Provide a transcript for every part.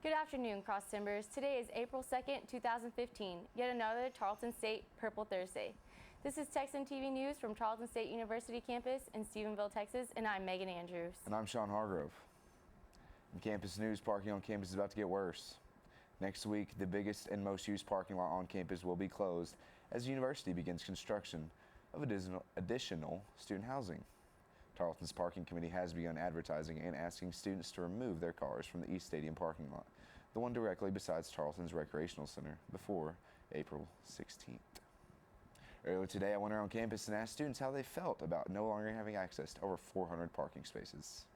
Good afternoon, Cross Timbers. Today is April 2nd, 2015, yet another Tarleton State Purple Thursday. This is Texan TV News from Tarleton State University campus in Stephenville, Texas, and I'm Megan Andrews. And I'm Sean Hargrove. In campus news, parking on campus is about to get worse. Next week, the biggest and most used parking lot on campus will be closed as the university begins construction of additional student housing. Tarleton's parking committee has begun advertising and asking students to remove their cars from the East Stadium parking lot, the one directly beside Tarleton's recreational center, before April 16th. Earlier today, I went around campus and asked students how they felt about no longer having access to over 400 parking spaces.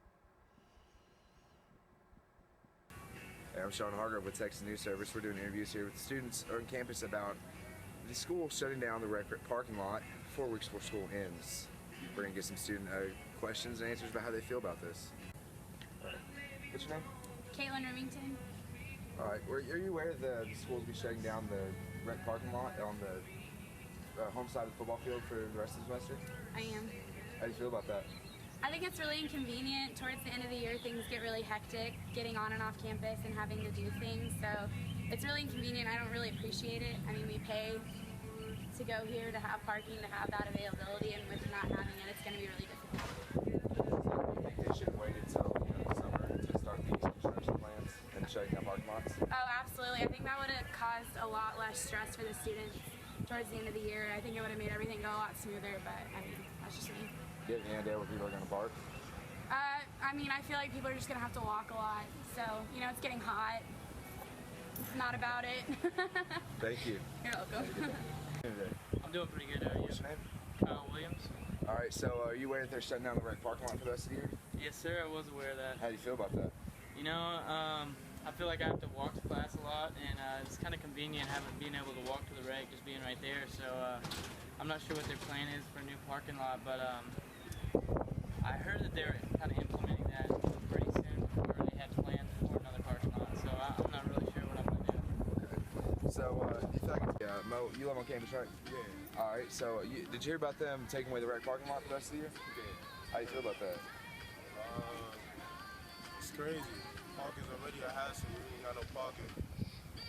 Hey, I'm Sean Hargrove with Texas News Service. We're doing interviews here with students on campus about the school shutting down the parking lot 4 weeks before school ends. We're going to get some student questions and answers about how they feel about this. All right. What's your name? Caitlin Remington. All right. Are you aware the school will be shutting down the rec parking lot on the home side of the football field for the rest of the semester? I am. How do you feel about that? I think it's really inconvenient. Towards the end of the year, things get really hectic, getting on and off campus and having to do things. So it's really inconvenient. I don't really appreciate it. I mean, we pay to go here to have parking, to have that availability, and with not having it, it's going to be really difficult. So do you think they should have waited until the summer to start these construction plans and shutting down parking lots? Oh, absolutely. I think that would have caused a lot less stress for the students towards the end of the year. I think it would have made everything go a lot smoother, but I mean, that's just me. Do you have any idea where people are going to park? I mean, I feel like people are just going to have to walk a lot. So, you know, it's getting hot. It's not about it. Thank you. You're welcome. I'm doing pretty good. How are you? What's your name? Kyle Williams. All right, so are you aware that they're shutting down the rec parking lot for the rest of the year? Yes, sir. I was aware of that. How do you feel about that? You know, I feel like I have to walk to class a lot, and it's kind of convenient being able to walk to the rec, just being right there. So I'm not sure what their plan is for a new parking lot, but I heard that they're kind of implementing that pretty soon, or they had plans for another parking lot. So I'm not really sure what I'm going to do. Okay. So do you feel like Mo, you live on campus, right? Yeah. All right. So did you hear about them taking away the rec parking lot for the rest of the year? Yeah. How do you feel about that? It's crazy. Parking's already a hassle. We ain't got no parking.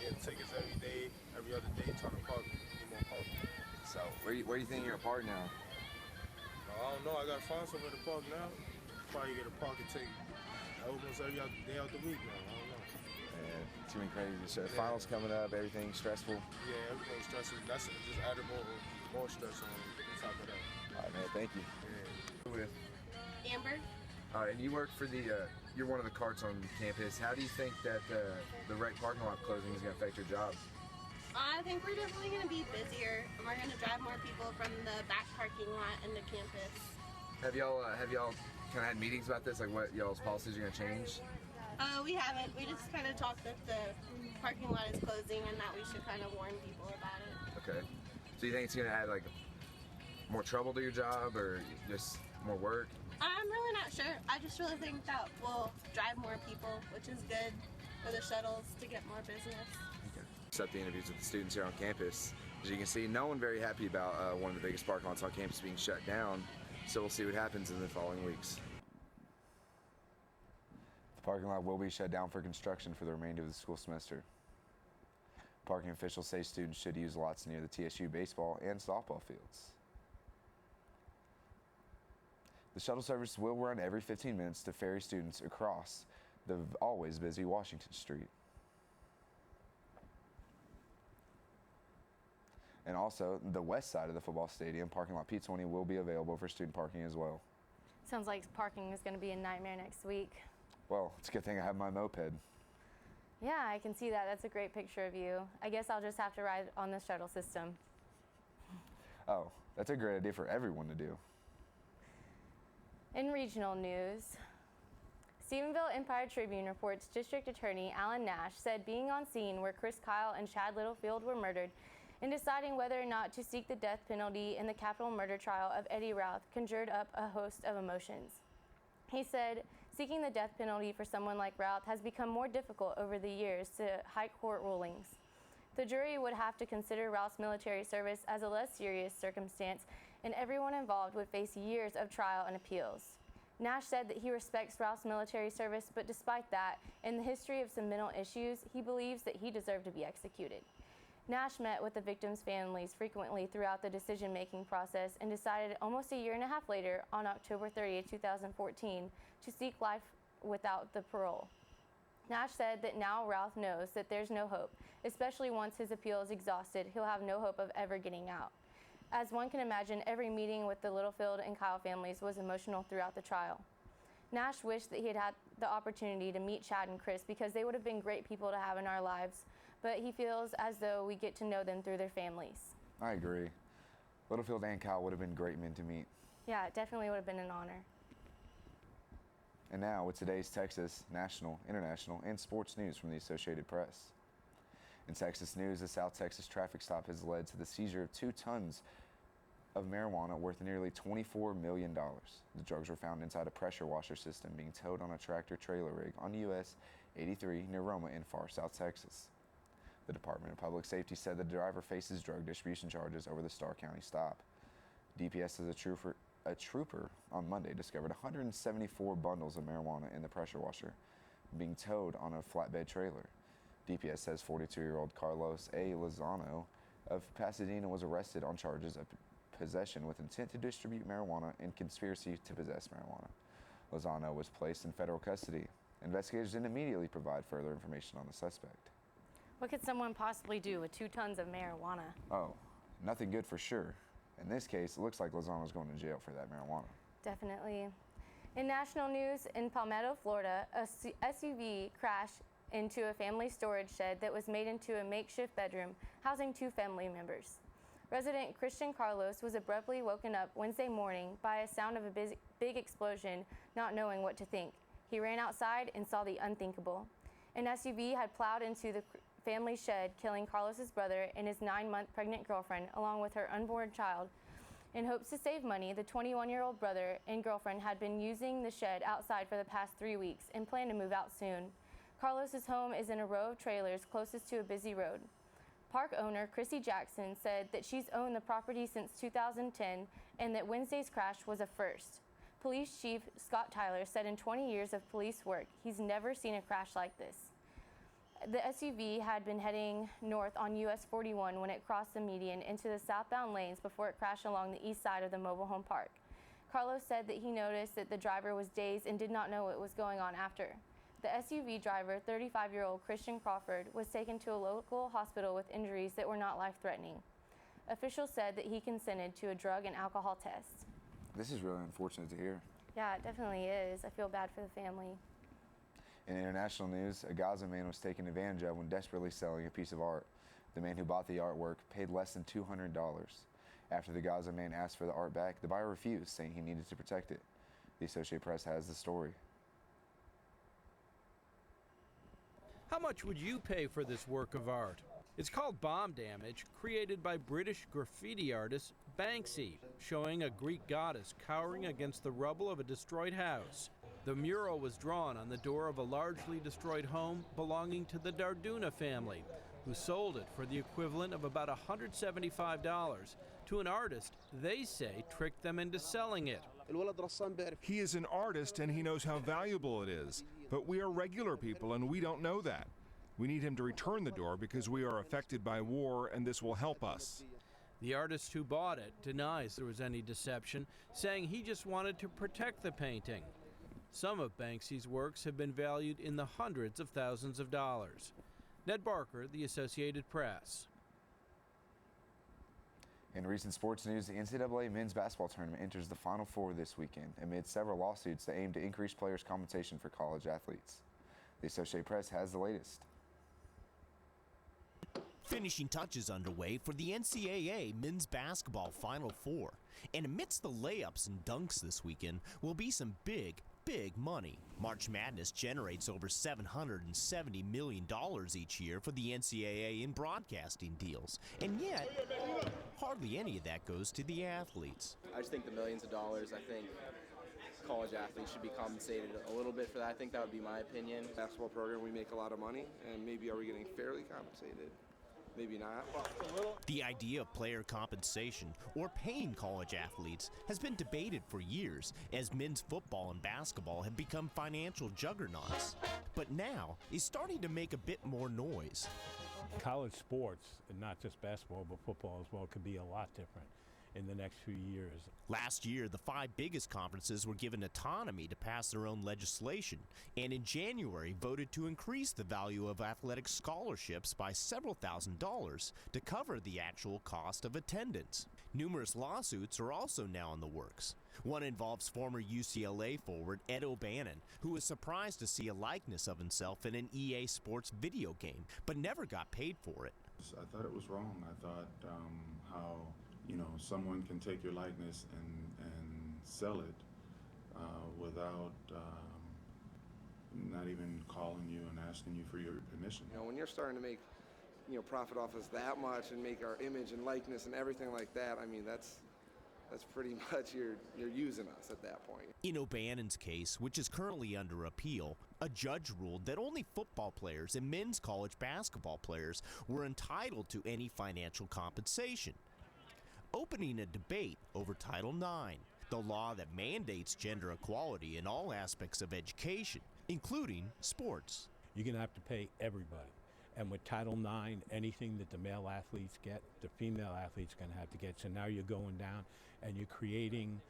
Getting tickets every day, every other day, trying to park. Need more parking. So where do you think you're gonna park now? I don't know. I gotta find somewhere to park now. Probably get a parking ticket almost every other day out the week now. I don't know. Yeah, too many crazy. So finals coming up, everything stressful. Yeah, everything's stressful. That's just added more stress on top of that. All right, man. Thank you. Yeah. With Amber? all right, and you work for the. You're one of the carts on campus. How do you think that the rec parking lot closing is gonna affect your job? I think we're definitely going to be busier. We're going to drive more people from the back parking lot into campus. Have y'all kind of had meetings about this, like what y'all's policies are gonna change? We haven't. We just kind of talked that the parking lot is closing and that we should kind of warn people about it. Okay. So you think it's gonna add like more trouble to your job or just more work? I'm really not sure. I just really think that we'll drive more people, which is good for the shuttles to get more business. Okay. Set the interviews with the students here on campus. As you can see, no one very happy about one of the biggest parking lots on campus being shut down. So we'll see what happens in the following weeks. The parking lot will be shut down for construction for the remainder of the school semester. Parking officials say students should use lots near the TSU baseball and softball fields. The shuttle service will run every 15 minutes to ferry students across the always busy Washington Street. And also, the west side of the football stadium, parking lot P20, will be available for student parking as well. Sounds like parking is going to be a nightmare next week. Well, it's a good thing I have my moped. Yeah, I can see that. That's a great picture of you. I guess I'll just have to ride on the shuttle system. Oh, that's a great idea for everyone to do. In regional news, Stephenville Empire-Tribune reports District Attorney Alan Nash said being on scene where Chris Kyle and Chad Littlefield were murdered in deciding whether or not to seek the death penalty in the capital murder trial of Eddie Routh conjured up a host of emotions. He said seeking the death penalty for someone like Routh has become more difficult over the years to high court rulings. The jury would have to consider Routh's military service as a less serious circumstance, and everyone involved would face years of trial and appeals. Nash said that he respects Ralph's military service, but despite that, in the history of some mental issues, he believes that he deserved to be executed. Nash met with the victims' families frequently throughout the decision-making process and decided almost a year and a half later, on October 30, 2014, to seek life without the parole. Nash said that now Ralph knows that there's no hope, especially once his appeal is exhausted, he'll have no hope of ever getting out. As one can imagine, every meeting with the Littlefield and Kyle families was emotional throughout the trial. Nash wished that he had had the opportunity to meet Chad and Chris because they would have been great people to have in our lives, but he feels as though we get to know them through their families. I agree. Littlefield and Kyle would have been great men to meet. Yeah, it definitely would have been an honor. And now with today's Texas, national, international, and sports news from the Associated Press. In Texas news, a South Texas traffic stop has led to the seizure of 2 tons of marijuana worth nearly $24 million. The drugs were found inside a pressure washer system being towed on a tractor-trailer rig on US 83 near Roma in far South Texas. The Department of Public Safety said the driver faces drug distribution charges over the Starr County stop. DPS says a trooper on Monday discovered 174 bundles of marijuana in the pressure washer being towed on a flatbed trailer. DPS says 42-year-old Carlos A. Lozano of Pasadena was arrested on charges of possession with intent to distribute marijuana and conspiracy to possess marijuana. Lozano was placed in federal custody. Investigators didn't immediately provide further information on the suspect. What could someone possibly do with 2 tons of marijuana? Oh, nothing good for sure. In this case, it looks like Lozano's going to jail for that marijuana. Definitely. In national news, in Palmetto, Florida, a SUV crashed into a family storage shed that was made into a makeshift bedroom housing 2 family members. Resident Christian Carlos was abruptly woken up Wednesday morning by a sound of a big explosion, not knowing what to think. He ran outside and saw the unthinkable. An SUV had plowed into the family shed, killing Carlos's brother and his 9-month pregnant girlfriend, along with her unborn child. In hopes to save money, the 21-year-old brother and girlfriend had been using the shed outside for the past 3 weeks and planned to move out soon. Carlos's home is in a row of trailers closest to a busy road. Park owner Chrissy Jackson said that she's owned the property since 2010 and that Wednesday's crash was a first. Police Chief Scott Tyler said in 20 years of police work, he's never seen a crash like this. The SUV had been heading north on US 41 when it crossed the median into the southbound lanes before it crashed along the east side of the mobile home park. Carlos said that he noticed that the driver was dazed and did not know what was going on after. The SUV driver, 35-year-old Christian Crawford, was taken to a local hospital with injuries that were not life-threatening. Officials said that he consented to a drug and alcohol test. This is really unfortunate to hear. Yeah, it definitely is. I feel bad for the family. In international news, a Gaza man was taken advantage of when desperately selling a piece of art. The man who bought the artwork paid less than $200. After the Gaza man asked for the art back, the buyer refused, saying he needed to protect it. The Associated Press has the story. How much would you pay for this work of art? It's called Bomb Damage, created by British graffiti artist Banksy, showing a Greek goddess cowering against the rubble of a destroyed house. The mural was drawn on the door of a largely destroyed home belonging to the Darduna family, who sold it for the equivalent of about $175 to an artist they say tricked them into selling it. He is an artist and he knows how valuable it is, but we are regular people and we don't know that. We need him to return the door because we are affected by war and this will help us. The artist who bought it denies there was any deception, saying he just wanted to protect the painting. Some of Banksy's works have been valued in the hundreds of thousands of dollars. Ned Barker, The Associated Press. In recent sports news, the NCAA men's basketball tournament enters the Final Four this weekend amid several lawsuits that aim to increase players' compensation for college athletes. The Associated Press has the latest. Finishing touches underway for the NCAA men's basketball Final Four. And amidst the layups and dunks this weekend will be some big money. March Madness generates over $770 million each year for the NCAA in broadcasting deals. And yet, hardly any of that goes to the athletes. I just think the millions of dollars, I think college athletes should be compensated a little bit for that. I think that would be my opinion. Basketball program, we make a lot of money, and maybe are we getting fairly compensated? maybe not. The idea of player compensation or paying college athletes has been debated for years as men's football and basketball have become financial juggernauts. But now is starting to make a bit more noise. College sports, and not just basketball, but football as well, could be a lot different in the next few years. Last year, the 5 biggest conferences were given autonomy to pass their own legislation, and in January voted to increase the value of athletic scholarships by several $1,000s to cover the actual cost of attendance. Numerous lawsuits are also now in the works. One involves former UCLA forward Ed O'Bannon, who was surprised to see a likeness of himself in an EA Sports video game, but never got paid for it. I thought it was wrong. I thought how someone can take your likeness and sell it without not even calling you and asking you for your permission. When you're starting to make profit off us that much and make our image and likeness and everything like that, I mean, that's pretty much you're using us at that point. In O'Bannon's case, which is currently under appeal, a judge ruled that only football players and men's college basketball players were entitled to any financial compensation, opening a debate over Title IX, the law that mandates gender equality in all aspects of education, including sports. You're going to have to pay everybody. And with Title IX, anything that the male athletes get, the female athletes are going to have to get. So now you're going down and you're creating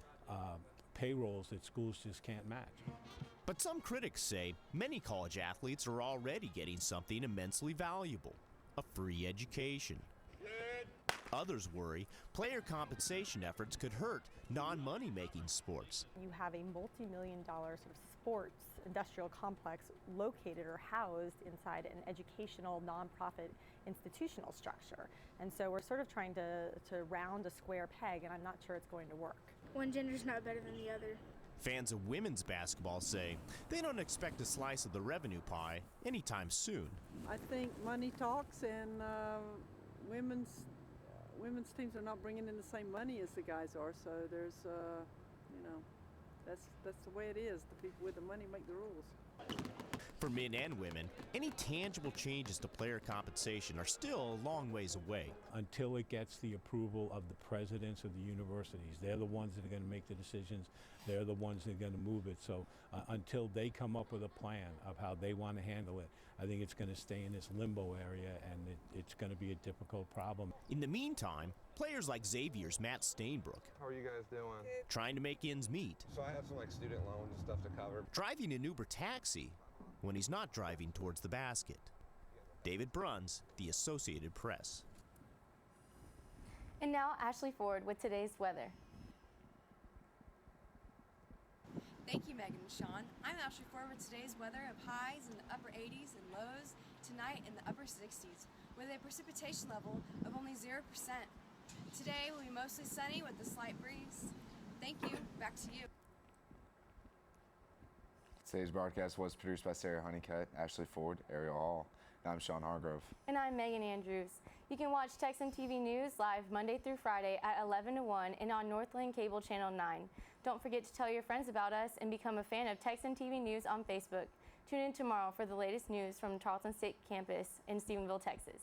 payrolls that schools just can't match. But some critics say many college athletes are already getting something immensely valuable, a free education. Others worry player compensation efforts could hurt non-money-making sports. You have a multi-million-dollar sort of sports industrial complex located or housed inside an educational nonprofit institutional structure. And so we're sort of trying to round a square peg, and I'm not sure it's going to work. One gender's not better than the other. Fans of women's basketball say they don't expect a slice of the revenue pie anytime soon. I think money talks, and women's teams are not bringing in the same money as the guys are, so there's, that's the way it is. The people with the money make the rules. For men and women, any tangible changes to player compensation are still a long ways away. Until it gets the approval of the presidents of the universities. They're the ones that are going to make the decisions. They're the ones that are going to move it. So until they come up with a plan of how they want to handle it, I think it's going to stay in this limbo area, and it's going to be a difficult problem. In the meantime, players like Xavier's Matt Stainbrook, how are you guys doing? Trying to make ends meet. So I have some student loans and stuff to cover. Driving an Uber taxi when he's not driving towards the basket. David Bruns, The Associated Press. And now Ashley Ford with today's weather. Thank you, Megan and Sean. I'm Ashley Ford with today's weather of highs in the upper 80s and lows tonight in the upper 60s, with a precipitation level of only 0%. Today will be mostly sunny with a slight breeze. Thank you. Back to you. Today's broadcast was produced by Sarah Honeycutt, Ashley Ford, Ariel Hall, and I'm Sean Hargrove. And I'm Megan Andrews. You can watch Texan TV News live Monday through Friday at 11 to 1 and on Northland Cable Channel 9. Don't forget to tell your friends about us and become a fan of Texan TV News on Facebook. Tune in tomorrow for the latest news from Tarleton State Campus in Stephenville, Texas.